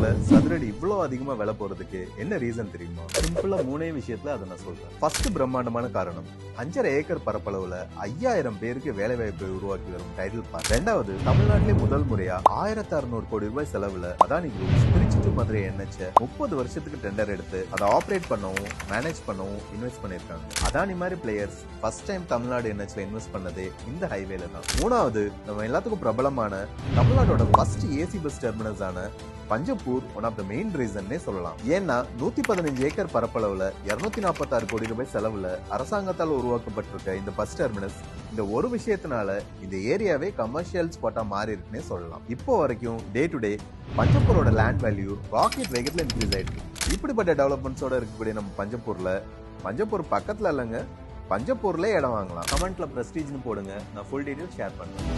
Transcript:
பஞ்சப்பூர்ல சதுரடி இவ்வளவு அதிகமா விலை போறதுக்கு என்ன ரீசன் தெரியுமா? சிம்பிளா 3 விஷயத்துல அதை நான் சொல்றேன். ஃபர்ஸ்ட் பிரம்மாண்டமான காரணம், 5.5 ஏக்கர் பரப்பளவுல 5000 பேருக்கு வேலை வாய்ப்பை உருவாக்கி வரும் டைடல் பார்க். ரெண்டாவது, தமிழ்நாட்டிலே முதல் முறையா 1600 கோடி ரூபாய் செலவுல Adani group Trichy to Madurai NH 30 வருஷத்துக்கு டெண்டர் எடுத்து அதை ஆபரேட் பண்ணவும் மேனேஜ் பண்ணவும் இன்வெஸ்ட் பண்ணிருக்காங்க. அதானி மாதிரி பிளேயர்ஸ் ஃபர்ஸ்ட் டைம் தமிழ்நாடு NHல இன்வெஸ்ட் பண்ணதே இந்த ஹைவேல தான். மூணாவது, நம்ம எல்லாத்துக்கும் பிரபலமான தமிழ்நாட்டோட ஃபர்ஸ்ட் ஏசி பஸ் டெர்மினஸ் ஆன Panjappur one of the main ரீசன்னே சொல்லலாம். ஏன்னா 115 ஏக்கர் பரப்பளவுல 246 கோடி ரூபாய் செலவுல அரசாங்கத்தால் உருவாக்கப்பட்டிருக்க இந்த பஸ் டெர்மினஸ் இந்த ஒரு விஷயத்தினால இந்த ஏரியாவே கமர்ஷியல் ஸ்பாட்டா மாறி இருக்குன்னே சொல்லலாம். இப்போ வரைக்கும் டே டு டே பஞ்சப்பூரோட லேண்ட் வேல்யூ ராக்கெட் வேகத்துல இன்க்ரீஸ் ஆயிட்டு. இப்படிப்பட்ட டெவலப்மெண்ட்ஸோட இருக்கக்கூடிய நம்ம பஞ்சப்பூர் பக்கத்துல இல்லைங்க, பஞ்சப்பூர்ல இடம் வாங்கலாம். கமெண்ட்ல பிரஸ்டீஜ்னு போடுங்க, நான் ஃபுல் டீடைல் ஷேர் பண்ணுவேன்.